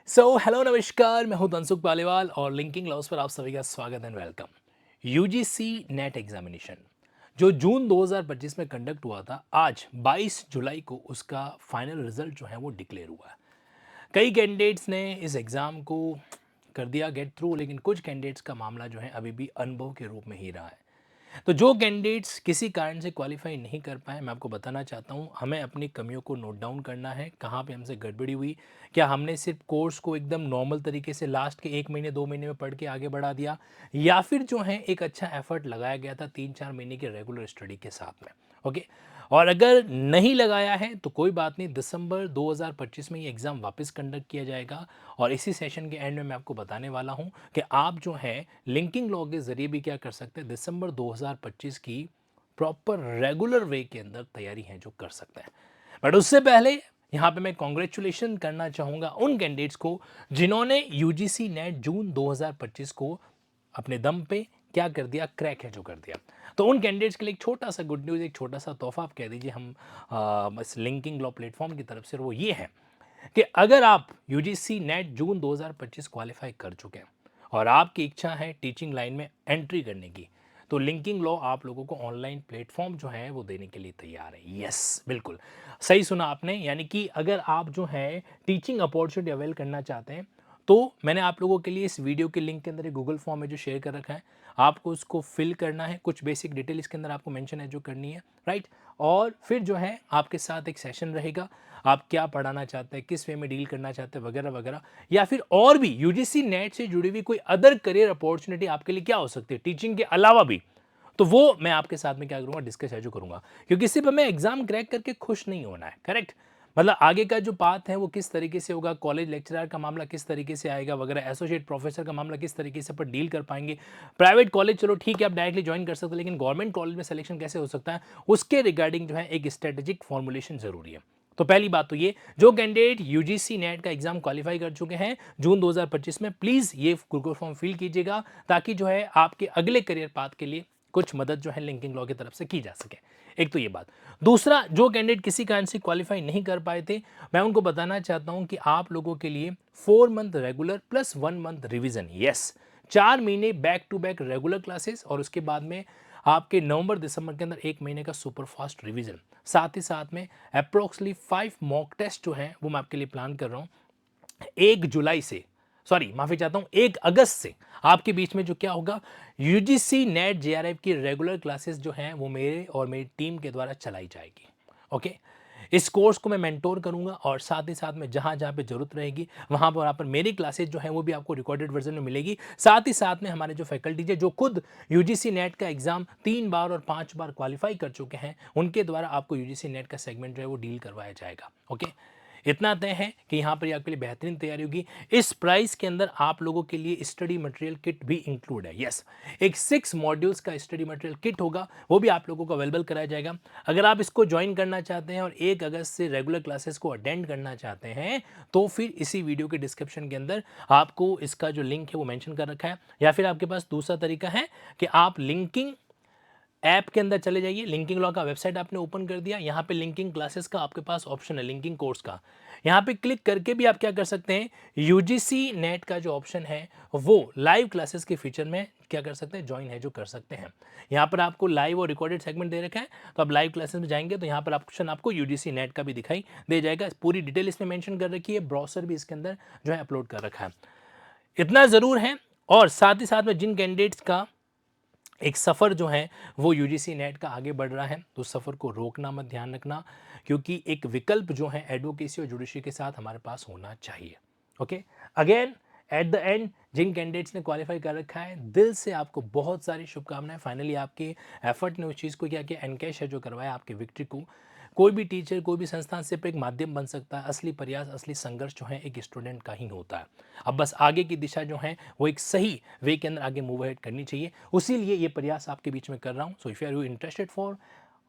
Hello नमस्कार, मैं हूं तनसुख पालीवाल और लिंकिंग लॉस पर आप सभी का स्वागत and welcome. UGC net examination जो जून 2025 में कंडक्ट हुआ था, आज 22 जुलाई को उसका फाइनल रिजल्ट जो है वो डिक्लेयर हुआ है। कई कैंडिडेट्स ने इस एग्ज़ाम को कर दिया गेट थ्रू, लेकिन कुछ कैंडिडेट्स का मामला जो है अभी भी अनुभव के रूप में ही रहा है। तो जो कैंडिडेट्स किसी कारण से क्वालिफाई नहीं कर पाए, मैं आपको बताना चाहता हूँ, हमें अपनी कमियों को नोट डाउन करना है, कहाँ पे हमसे गड़बड़ी हुई। क्या हमने सिर्फ कोर्स को एकदम नॉर्मल तरीके से लास्ट के 1 महीने 2 महीने में पढ़ के आगे बढ़ा दिया, या फिर जो है एक अच्छा एफर्ट लगाया गया था 3-4 महीने के रेगुलर स्टडी के साथ में। ओके। और अगर नहीं लगाया है तो कोई बात नहीं, दिसंबर 2025 में ये एग्ज़ाम वापस कंडक्ट किया जाएगा। और इसी सेशन के एंड में मैं आपको बताने वाला हूँ कि आप जो है लिंकिंग लॉ के ज़रिए भी क्या कर सकते हैं, दिसंबर 2025 की प्रॉपर रेगुलर वे के अंदर तैयारी है जो कर सकते हैं। बट उससे पहले यहाँ पे मैं कॉन्ग्रेचुलेशन करना चाहूँगा उन कैंडिडेट्स को जिन्होंने यूजीसी नेट जून 2025 को अपने दम पे क्या कर दिया, क्रैक है जो कर दिया। तो उन कैंडिडेट्स के लिए एक छोटा सा गुड न्यूज़, एक छोटा सा तोहफा आप कह दीजिए हम बस लिंकिंग लॉ प्लेटफॉर्म की तरफ से, वो ये है कि अगर आप यूजीसी नेट जून 2025 क्वालिफाई कर चुके हैं और आपकी इच्छा है टीचिंग लाइन में एंट्री करने की, तो लिंकिंग लॉ आप लोगों को ऑनलाइन प्लेटफॉर्म जो है वो देने के लिए तैयार है। यस, बिल्कुल सही सुना आपने। यानी कि अगर आप जो है टीचिंग अपॉर्चुनिटी अवेल करना चाहते हैं, तो मैंने आप लोगों के लिए इस वीडियो के लिंक के अंदर एक गूगल फॉर्म है जो शेयर कर रखा है, आपको उसको फिल करना है। कुछ बेसिक डिटेल इसके अंदर आपको मेंशन है जो करनी है, राइट। और फिर जो है आपके साथ एक सेशन रहेगा, आप क्या पढ़ाना चाहते हैं, किस वे में डील करना चाहते हैं, वगैरह वगैरह। या फिर और भी यूजीसी नेट से जुड़ी हुई कोई अदर करियर अपॉर्चुनिटी आपके लिए क्या हो सकती है टीचिंग के अलावा भी, तो वो मैं आपके साथ में क्या करूंगा, डिस्कस है जो करूंगा। क्योंकि सिर्फ हमें एग्जाम क्रैक करके खुश नहीं होना है, करेक्ट। मतलब आगे का जो पाथ है वो किस तरीके से होगा, कॉलेज लेक्चरर का मामला किस तरीके से आएगा वगैरह, एसोसिएट प्रोफेसर का मामला किस तरीके से पर डील कर पाएंगे। प्राइवेट कॉलेज चलो ठीक है, आप डायरेक्टली ज्वाइन कर सकते हैं, लेकिन गवर्नमेंट कॉलेज में सिलेक्शन कैसे हो सकता है, उसके रिगार्डिंग जो है एक स्ट्रेटेजिक फॉर्मुलेशन जरूरी है। तो पहली बात तो ये, जो कैंडिडेट यूजीसी नेट का एग्जाम क्वालिफाई कर चुके हैं जून 2025 में, प्लीज ये गूगल फॉर्म फिल कीजिएगा, ताकि जो है आपके अगले करियर पाथ के लिए कुछ मदद जो है लिंकिंग लॉ की तरफ से की जा सके। एक तो ये बात। दूसरा, जो कैंडिडेट किसी कारण से क्वालिफाई नहीं कर पाए थे, मैं उनको बताना चाहता हूं कि आप लोगों के लिए 4 month regular plus 1 month revision, yes, 4 महीने back to back regular classes, और उसके बाद में आपके नवंबर दिसंबर के अंदर 1 महीने का सुपर फास्ट रिवीजन, साथ ही साथ में अप्रोक्सली 5 मॉक टेस्ट जो हैं वो मैं आपके लिए प्लान कर रहा हूं। 1 जुलाई से, सॉरी माफी चाहता हूं, 1 अगस्त से आपके बीच में जो क्या होगा, यूजीसी नेट जेआरएफ की रेगुलर क्लासेस जो हैं वो मेरे और मेरी टीम के द्वारा चलाई जाएगी। ओके। इस कोर्स को मैं मेंटोर करूंगा, और साथ ही साथ में जहां जहां पे जरूरत रहेगी वहां पर मेरी क्लासेस जो है वो भी आपको रिकॉर्डेड वर्जन में मिलेगी। साथ ही साथ में हमारे जो फैकल्टीज है जो खुद यूजीसी नेट का एग्जाम 3 बार और 5 बार क्वालिफाई कर चुके हैं, उनके द्वारा आपको यूजीसी नेट का सेगमेंट जो है वो डील करवाया जाएगा। ओके। इतना तय है कि यहाँ पर आपके लिए बेहतरीन तैयारी होगी। इस प्राइस के अंदर आप लोगों के लिए स्टडी मटेरियल किट भी इंक्लूड है। यस, एक 6 मॉड्यूल्स का स्टडी मटेरियल किट होगा, वो भी आप लोगों को अवेलेबल कराया जाएगा। अगर आप इसको ज्वाइन करना चाहते हैं और 1 अगस्त से रेगुलर क्लासेस को अटेंड करना चाहते हैं, तो फिर इसी वीडियो के डिस्क्रिप्शन के अंदर आपको इसका जो लिंक है वो मेंशन कर रखा है। या फिर आपके पास दूसरा तरीका है कि आप लिंकिंग ऐप के अंदर चले जाइए, लिंकिंग लॉ का वेबसाइट आपने ओपन कर दिया, यहाँ पे लिंकिंग क्लासेस का आपके पास ऑप्शन है, लिंकिंग कोर्स का, यहाँ पे क्लिक करके भी आप क्या कर सकते हैं, यूजीसी नेट का जो ऑप्शन है वो लाइव क्लासेस के फीचर में क्या कर सकते हैं, ज्वाइन है जो कर सकते हैं। यहाँ पर आपको लाइव और रिकॉर्डेड सेगमेंट दे रखा है, तो आप लाइव क्लासेस में जाएंगे तो यहाँ पर ऑप्शन आपको यूजीसी नेट का भी दिखाई दे जाएगा। पूरी डिटेल इसमें मेंशन कर रखी है, ब्राउज़र भी इसके अंदर जो है अपलोड कर रखा है। इतना ज़रूर है। और साथ ही साथ में जिन कैंडिडेट्स का एक सफ़र जो है वो यूजीसी नेट का आगे बढ़ रहा है, तो सफ़र को रोकना मत, ध्यान रखना, क्योंकि एक विकल्प जो है एडवोकेसी और जुडिशरी के साथ हमारे पास होना चाहिए। Okay. Again, at the end जिन कैंडिडेट्स ने क्वालिफाई कर रखा है, दिल से आपको बहुत सारी शुभकामनाएं। फाइनली आपके एफर्ट ने उस चीज़ को क्या किया, एनकैश है जो करवाया आपके विक्ट्री को। कोई भी टीचर, कोई भी संस्थान सिर्फ एक माध्यम बन सकता है, असली प्रयास, असली संघर्ष जो है एक स्टूडेंट का ही होता है। अब बस आगे की दिशा जो है वो एक सही वे के अंदर आगे मूव अहेड करनी चाहिए, उसी लिए ये प्रयास आपके बीच में कर रहा हूँ। So if you are interested for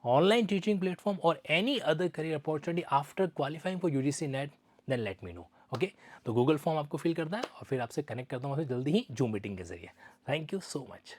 online teaching platform और any other career opportunity after qualifying for UGC NET, then let me know. Okay. तो गूगल फॉर्म आपको फिल करना है और फिर आपसे कनेक्ट करता हूँ जल्दी ही जूम मीटिंग के जरिए। Thank you so much.